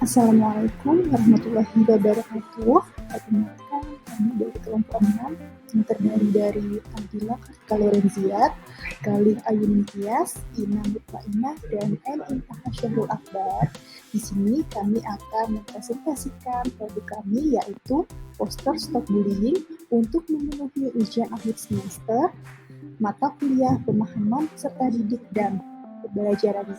Assalamualaikum warahmatullahi wabarakatuh. Perkenalkan, kami dari kelompok 6 yang terdiri dari Adila Kartika Lorenziat, Galih Ayuning Tias, Ina Mutmainah, dan N. Intaha Syahrul Akbar. Di sini kami akan mempresentasikan produk kami, yaitu poster Stop Bullying untuk memenuhi ujian akhir semester, mata kuliah pemahaman peserta didik dan pembelajaran.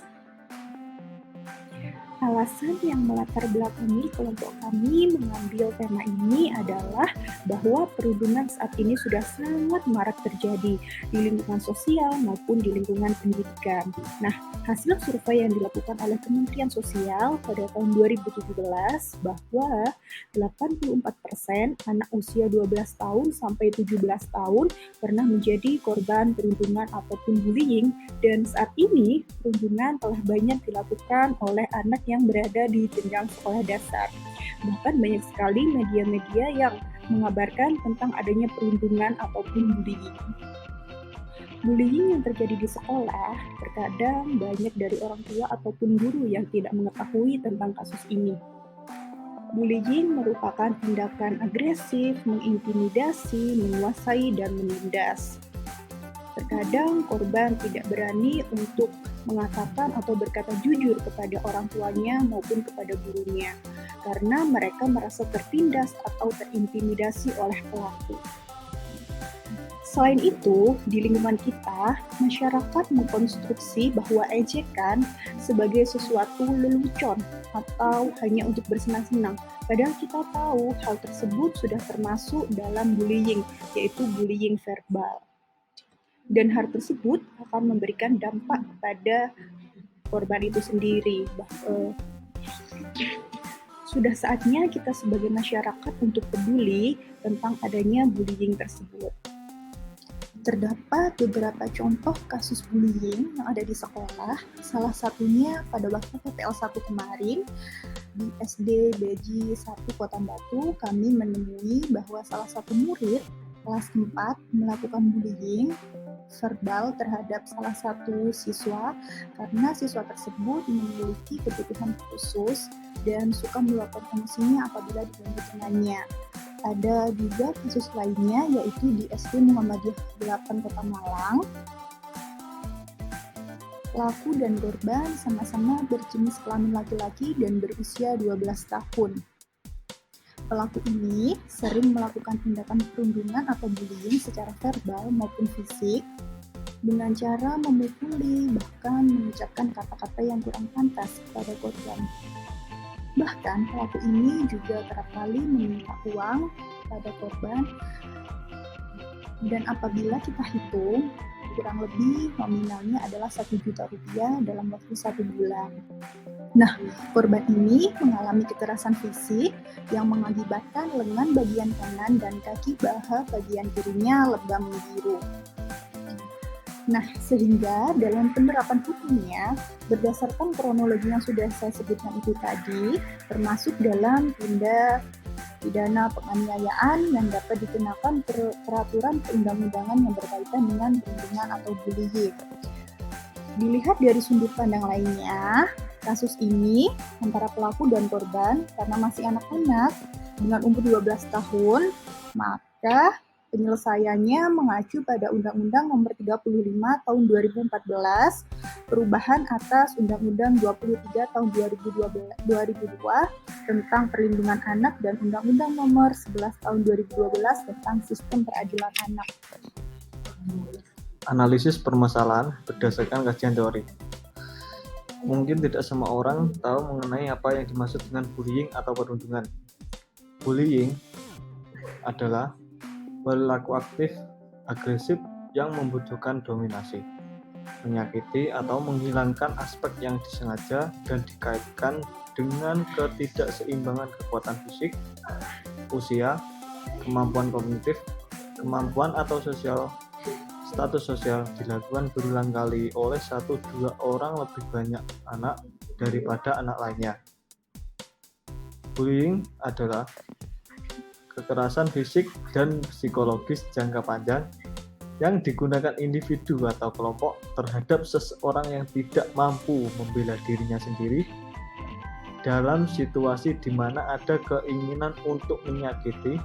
Alasan yang melatar belakangi kelompok kami mengambil tema ini adalah bahwa perundungan saat ini sudah sangat marak terjadi di lingkungan sosial maupun di lingkungan pendidikan. Nah, hasil survei yang dilakukan oleh Kementerian Sosial pada tahun 2017 bahwa 84% anak usia 12 tahun sampai 17 tahun pernah menjadi korban perundungan ataupun bullying, dan saat ini perundungan telah banyak dilakukan oleh anak yang berada di jenjang sekolah dasar. Bahkan banyak sekali media-media yang mengabarkan tentang adanya perundungan ataupun bullying. Bullying yang terjadi di sekolah terkadang banyak dari orang tua ataupun guru yang tidak mengetahui tentang kasus ini. Bullying merupakan tindakan agresif, mengintimidasi, menguasai, dan menindas. Terkadang korban tidak berani untuk mengatakan atau berkata jujur kepada orang tuanya maupun kepada gurunya, karena mereka merasa tertindas atau terintimidasi oleh pelaku. Selain itu, di lingkungan kita, masyarakat mengkonstruksi bahwa ejekan sebagai sesuatu lelucon atau hanya untuk bersenang-senang. Padahal kita tahu hal tersebut sudah termasuk dalam bullying, yaitu bullying verbal. Dan hal tersebut akan memberikan dampak kepada korban itu sendiri. Sudah saatnya kita sebagai masyarakat untuk peduli tentang adanya bullying tersebut. Terdapat beberapa contoh kasus bullying yang ada di sekolah. Salah satunya pada waktu PPL 1 kemarin di SD Beji 1 Kota Batu, kami menemui bahwa salah satu murid kelas 4 melakukan bullying verbal terhadap salah satu siswa karena siswa tersebut memiliki kebutuhan khusus dan suka meluapkan emosinya apabila diganggu dengannya. Ada juga kasus lainnya, yaitu di SD Muhammadiyah 8 Kota Malang. Pelaku dan korban sama-sama berjenis kelamin laki-laki dan berusia 12 tahun. Pelaku ini sering melakukan tindakan perundungan atau bullying secara verbal maupun fisik dengan cara memukuli, bahkan mengucapkan kata-kata yang kurang pantas kepada korban. Bahkan pelaku ini juga kerap kali meminta uang pada korban, dan apabila kita hitung, kurang lebih nominalnya adalah 1 juta rupiah dalam waktu 1 bulan. Nah, korban ini mengalami kekerasan fisik yang mengakibatkan lengan bagian kanan dan kaki paha bagian kirinya lebam biru. Nah, sehingga dalam penerapan hukumnya, berdasarkan kronologi yang sudah saya sebutkan itu tadi, termasuk dalam tindak pidana penganiayaan yang dapat dikenakan peraturan perundang-undangan yang berkaitan dengan perundungan atau bullying. Dilihat dari sudut pandang lainnya, kasus ini antara pelaku dan korban karena masih anak-anak dengan umur 12 tahun, maka penyelesaiannya mengacu pada Undang-Undang Nomor 35 Tahun 2014, perubahan atas Undang-Undang 23 Tahun 2002 tentang perlindungan anak dan Undang-Undang Nomor 11 Tahun 2012 tentang sistem peradilan anak. Analisis permasalahan berdasarkan kajian teori. Mungkin tidak semua orang tahu mengenai apa yang dimaksud dengan bullying atau perundungan. Bullying adalah perilaku aktif, agresif yang membutuhkan dominasi, menyakiti atau menghilangkan aspek yang disengaja dan dikaitkan dengan ketidakseimbangan kekuatan fisik, usia, kemampuan kognitif, kemampuan atau status sosial dilakukan berulang kali oleh 1-2 orang lebih banyak anak daripada anak lainnya. Bullying adalah kekerasan fisik dan psikologis jangka panjang yang digunakan individu atau kelompok terhadap seseorang yang tidak mampu membela dirinya sendiri dalam situasi di mana ada keinginan untuk menyakiti,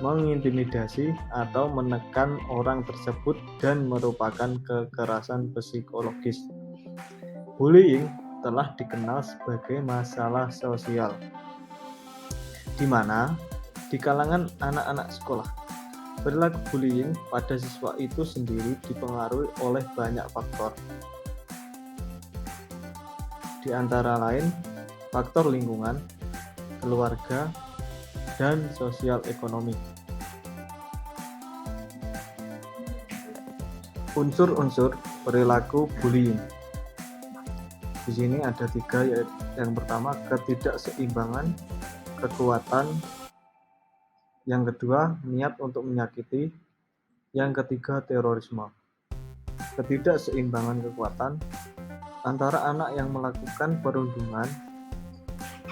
mengintimidasi, atau menekan orang tersebut dan merupakan kekerasan psikologis. Bullying telah dikenal sebagai masalah sosial, di mana di kalangan anak-anak sekolah, perilaku bullying pada siswa itu sendiri dipengaruhi oleh banyak faktor. Di antara lain, faktor lingkungan, keluarga, dan sosial ekonomi. Unsur-unsur perilaku bullying. Di sini ada 3, yaitu yang pertama ketidakseimbangan, kekuatan, yang kedua niat untuk menyakiti, yang ketiga terorisme. Ketidakseimbangan kekuatan antara anak yang melakukan perundungan,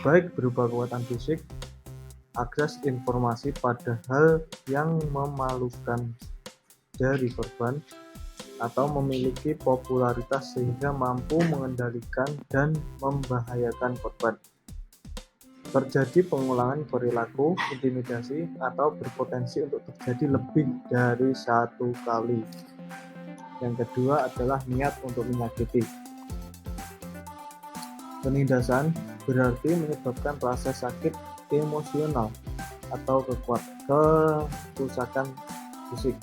baik berupa kekuatan fisik, akses informasi pada hal yang memalukan dari korban, atau memiliki popularitas sehingga mampu mengendalikan dan membahayakan korban. Terjadi pengulangan perilaku intimidasi atau berpotensi untuk terjadi lebih dari 1 kali. Yang kedua adalah niat untuk menyakiti. Penindasan berarti menyebabkan rasa sakit emosional atau kerusakan fisik.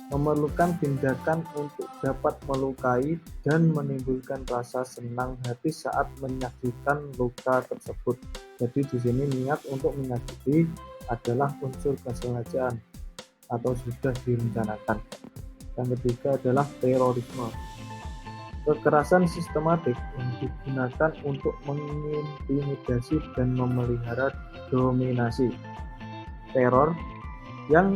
Memerlukan tindakan untuk dapat melukai dan menimbulkan rasa senang hati saat menyaksikan luka tersebut. Jadi di sini niat untuk menyakiti adalah unsur kesengajaan atau sudah direncanakan. Yang ketiga adalah terorisme. Kekerasan sistematik yang digunakan untuk mengintimidasi dan memelihara dominasi. Teror yang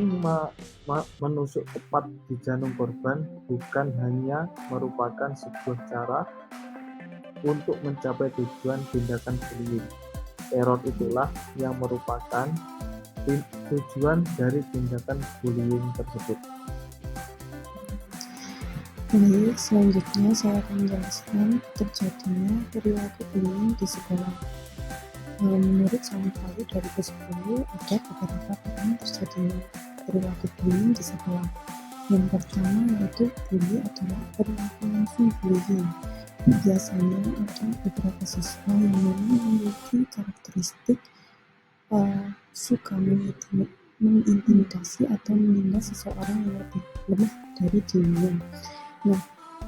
menusuk tepat di jantung korban bukan hanya merupakan sebuah cara untuk mencapai tujuan tindakan bullying. Teror itulah yang merupakan tujuan dari tindakan bullying tersebut. Baik, selanjutnya saya akan menjelaskan terjadinya perilaku bullying di sekolah. Menurut Sampali 2010, ada beberapa poin terjadinya perilaku bullying di sekolah. Yang pertama yaitu bully adalah perilaku langsung bullying. Biasanya ada beberapa siswa yang memiliki karakteristik suka mengintimidasi atau menindas seseorang yang lebih lemah dari dirinya. Nah,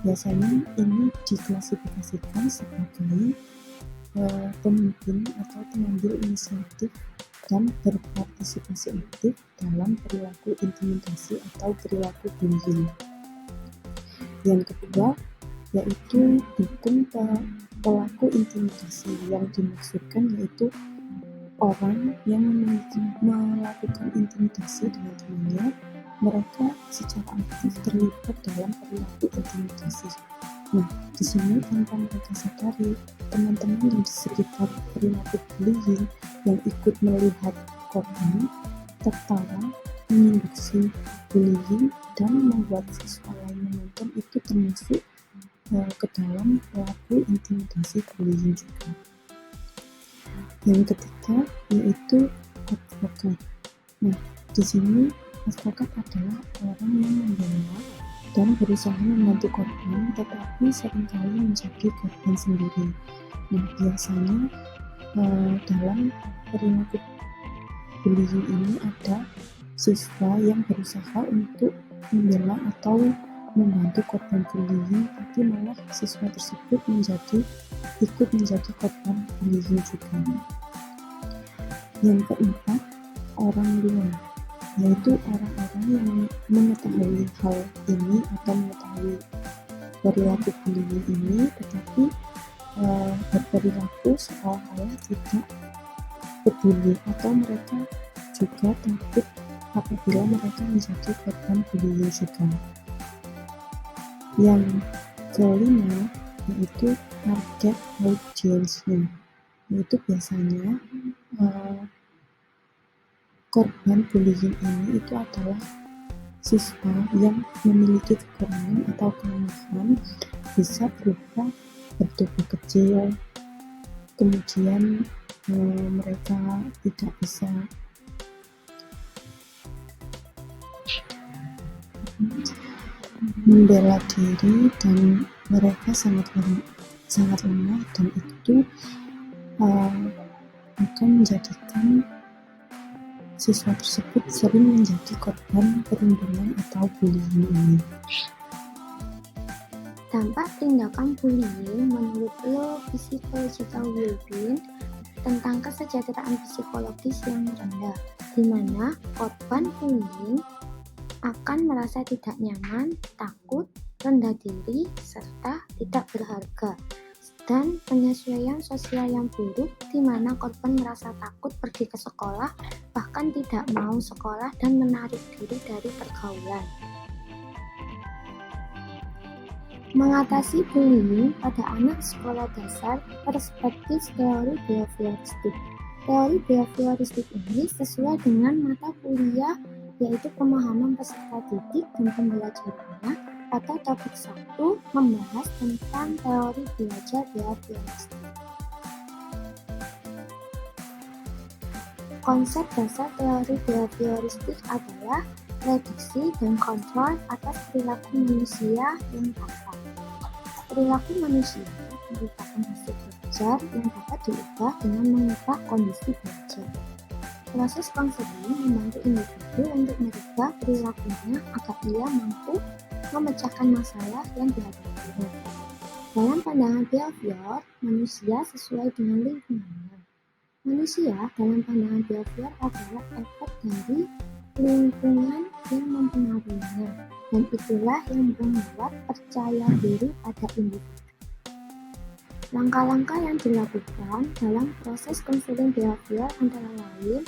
biasanya ini diklasifikasikan sebagai pemimpin atau pengambil inisiatif dan berpartisipasi aktif dalam perilaku intimidasi atau perilaku bullying. Yang kedua yaitu dukung pelaku intimidasi. Yang dimaksudkan yaitu orang yang melakukan intimidasi dengan temannya, mereka secara aktif terlibat dalam perilaku intimidasi. Nah, di sini tanpa mereka sadari, teman-teman yang di sekitar perilaku bullying yang ikut melihat korban tertawa, menginduksi bullying, dan membuat siswa lain menonton itu termasuk ke dalam pelaku intimidasi bullying juga. Yang ketiga yaitu advokat. Nah, di sini advokat adalah orang yang membela dan berusaha membantu korban, tetapi seringkali menjadi korban sendiri. Nah, biasanya dalam perilaku bullying ini ada siswa yang berusaha untuk membela atau membantu korban bullying, tapi malah siswa tersebut ikut menjadi korban bullying juga. Yang keempat, orang luar, yaitu orang-orang yang mengetahui hal ini atau mengetahui perilaku bullying ini, tetapi berperilaku seolah-olah tidak peduli, atau mereka juga takut apabila mereka menjadi korban bullying juga. Yang kelima yaitu target audience-nya, yaitu biasanya korban bullying ini itu adalah siswa yang memiliki kekurangan atau kelemahan, bisa berupa bertubuh kecil, kemudian mereka tidak bisa membela diri dan mereka sangat lemah dan itu akan menjadikan siswa tersebut sering menjadi korban perundungan atau bullying ini. Dampak tindakan bullying menurut Law Psychological Wellbeing tentang kesejahteraan psikologis yang rendah, di mana korban bullying akan merasa tidak nyaman, takut, rendah diri, serta tidak berharga. Dan penyesuaian sosial yang buruk, di mana korban merasa takut pergi ke sekolah, bahkan tidak mau sekolah dan menarik diri dari pergaulan. Mengatasi bullying pada anak sekolah dasar, perspektif teori behavioristik. Teori behavioristik ini sesuai dengan mata kuliah yaitu pemahaman peserta didik dan pembelajarannya pada topik 1 membahas tentang teori belajar behavioristik. Konsep dasar teori behavioristik adalah prediksi dan kontrol atas perilaku manusia yang tepat. Perilaku manusia merupakan hasil belajar yang dapat diubah dengan mengubah kondisi belajar. Proses konseling membantu individu untuk merubah perilakunya agar ia mampu memecahkan masalah yang dihadapinya. Dalam pandangan behavior, manusia sesuai dengan lingkungannya. Manusia dalam pandangan behavior adalah efek dari lingkungan yang mempengaruhinya, dan itulah yang membuat percaya diri pada individu. Langkah-langkah yang dilakukan dalam proses konseling behavior antara lain: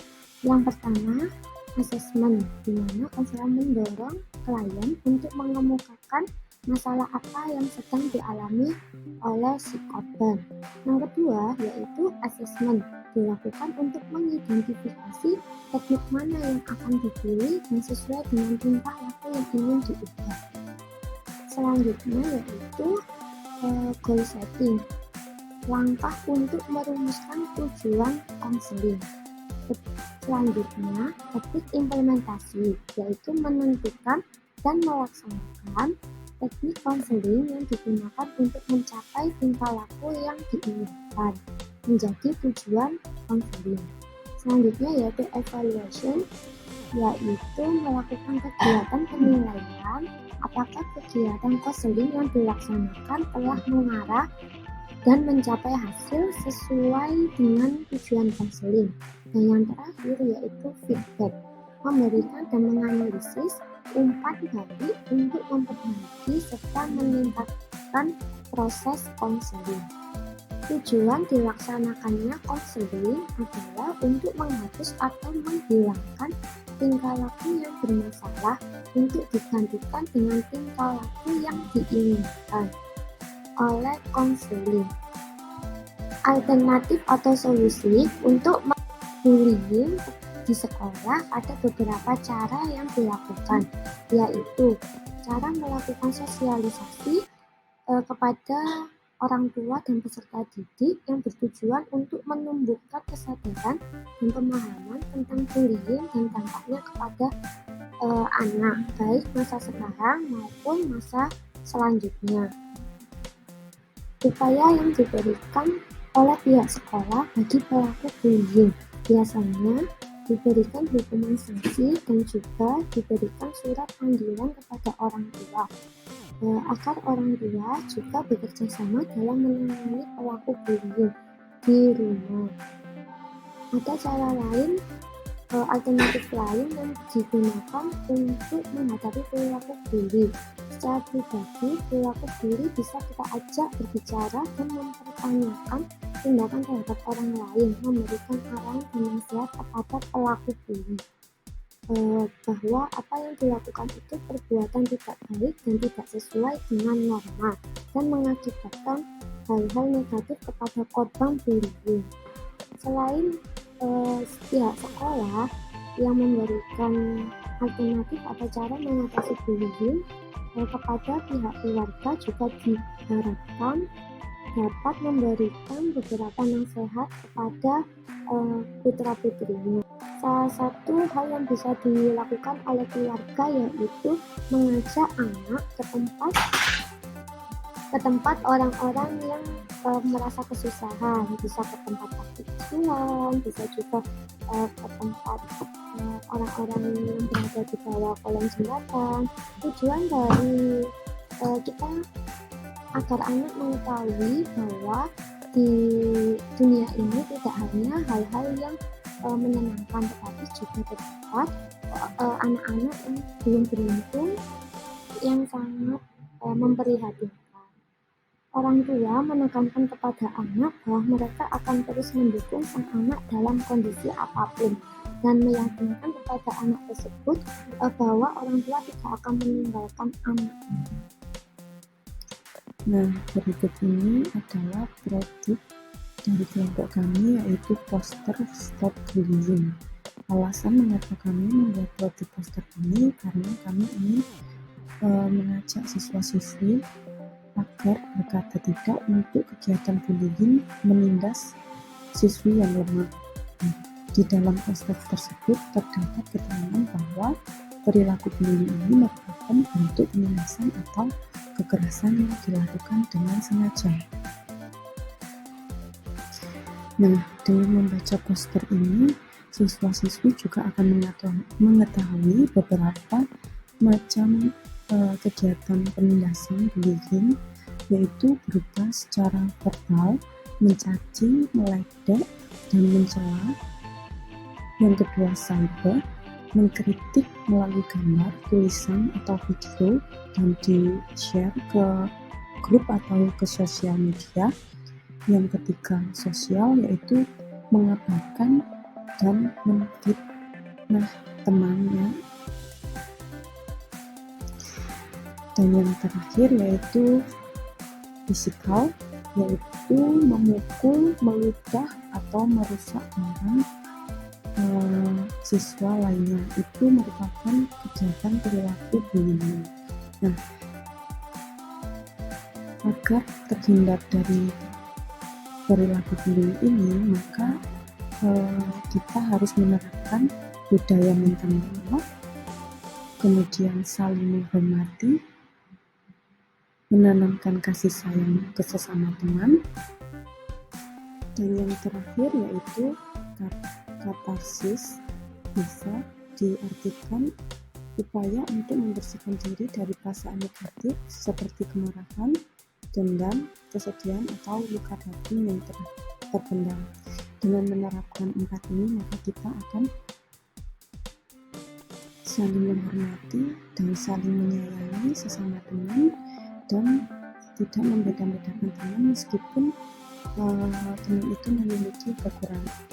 yang pertama, asesmen, di mana konselor mendorong klien untuk mengemukakan masalah apa yang sedang dialami oleh si korban. Yang kedua, yaitu asesmen, dilakukan untuk mengidentifikasi teknik mana yang akan dipilih dan sesuai dengan tingkah laku yang ingin diubah. Selanjutnya yaitu goal setting, langkah untuk merumuskan tujuan konseling. Selanjutnya, teknik implementasi, yaitu menentukan dan melaksanakan teknik konseling yang digunakan untuk mencapai tingkah laku yang diinginkan menjadi tujuan konseling. Selanjutnya yaitu evaluation, yaitu melakukan kegiatan penilaian apakah kegiatan konseling yang dilaksanakan telah mengarah dan mencapai hasil sesuai dengan tujuan konseling. Dan yang terakhir yaitu feedback, memberikan dan menganalisis umpan balik untuk memperbaiki serta meningkatkan proses konseling. Tujuan dilaksanakannya konseling adalah untuk menghapus atau menghilangkan tingkah laku yang bermasalah untuk digantikan dengan tingkah laku yang diinginkan oleh konseling. Alternatif atau solusi untuk bullying di sekolah ada beberapa cara yang dilakukan, yaitu cara melakukan sosialisasi kepada orang tua dan peserta didik yang bertujuan untuk menumbuhkan kesadaran dan pemahaman tentang bullying dan dampaknya kepada anak, baik masa sekarang maupun masa selanjutnya. Upaya yang diberikan oleh pihak sekolah bagi pelaku bullying biasanya diberikan hukuman sanksi dan juga diberikan surat panggilan kepada orang tua agar orang tua juga bekerja sama dalam menangani pelaku bullying di rumah. Ada cara lain, alternatif lain yang digunakan untuk menghadapi perilaku bully. Secara pribadi, perilaku bully bisa kita ajak berbicara dan mempertanyakan tindakan terhadap orang lain, memberikan arahan dan nasihat kepada pelaku bully bahwa apa yang dilakukan itu perbuatan tidak baik dan tidak sesuai dengan norma dan mengakibatkan hal-hal negatif kepada korban bullying. Selain pihak sekolah yang memberikan alternatif atau cara mengatasi bullying, kepada pihak keluarga juga diharapkan dapat memberikan beberapa nasihat kepada putra-putrinya. Salah satu hal yang bisa dilakukan oleh keluarga yaitu mengajak anak ke tempat orang-orang yang merasa kesusahan, bisa ke tempat panti asuhan, bisa juga ke tempat orang-orang yang berada di bawah kolong jembatan. Tujuan dari kita agar anak mengetahui bahwa di dunia ini tidak hanya hal-hal yang menyenangkan, tetapi juga terdapat anak-anak yang belum beruntung yang sangat memprihatinkan. Orang tua menekankan kepada anak bahwa mereka akan terus mendukung sang anak dalam kondisi apapun dan meyakinkan kepada anak tersebut bahwa orang tua tidak akan meninggalkan anak. Nah, berikut ini adalah produk dari kelompok kami, yaitu poster Stop Bullying. Alasan mengapa kami membuat produk poster ini karena kami ingin mengajak siswa-siswi agar berkata tidak untuk kegiatan bullying menindas siswi yang lemah. Di dalam poster tersebut terdapat keterangan bahwa perilaku bullying ini merupakan bentuk penindasan atau kekerasan yang dilakukan dengan sengaja. Nah, dengan membaca poster ini, siswa-siswi juga akan mengetahui beberapa macam kegiatan penindasan bullying, yaitu berupa secara verbal, mencaci, meledek, dan mencela. Yang kedua, cyber, mengkritik melalui gambar, tulisan, atau video, dan di-share ke grup atau ke sosial media. Yang ketiga, sosial, yaitu mengabarkan dan menfitnah temannya. Dan yang terakhir yaitu fisikal, yaitu memukul, meludah, atau merusak barang siswa lainnya. Itu merupakan kejahatan perilaku bullying. Nah, agar terhindar dari perilaku bullying ini, maka kita harus menerapkan budaya minta maaf, kemudian saling menghormati, menanamkan kasih sayang ke sesama teman, dan yang terakhir yaitu katarsis. Bisa diartikan upaya untuk membersihkan diri dari perasaan negatif seperti kemarahan, dendam, kesedihan, atau luka batin yang terpendam. Dengan menerapkan 4 ini, maka kita akan saling menghormati dan saling menyayangi sesama teman, dan tidak membeda-bedakan teman meskipun teman itu memiliki kekurangan.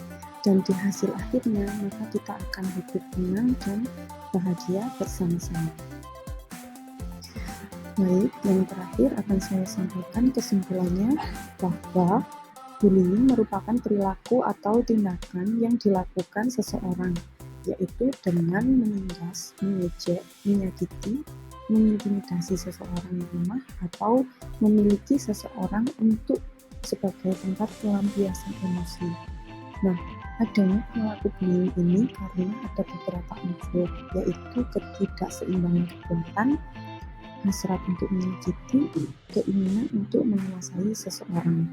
Dan di hasil akhirnya, maka kita akan hidup tenang dan bahagia bersama-sama. Baik, yang terakhir akan saya sampaikan kesimpulannya bahwa bullying merupakan perilaku atau tindakan yang dilakukan seseorang, yaitu dengan menindas, mengejek, menyakiti, mengintimidasi seseorang yang lemah, atau memiliki seseorang untuk sebagai tempat pelampiasan emosi. Nah, adanya perilaku bullying ini karena ada beberapa unsur, yaitu ketidakseimbangan kekuatan, hasrat untuk menyakiti, keinginan untuk menguasai seseorang.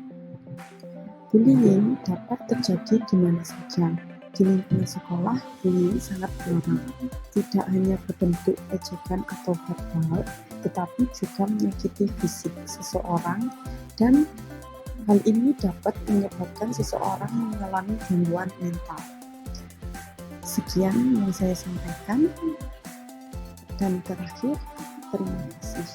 Bullying dapat terjadi di mana saja. Di lingkungan sekolah, bullying sangat marak. Tidak hanya berbentuk ejekan atau verbal, tetapi juga menyakiti fisik seseorang, dan hal ini dapat menyebabkan seseorang mengalami gangguan mental. Sekian yang saya sampaikan, dan terakhir, terima kasih.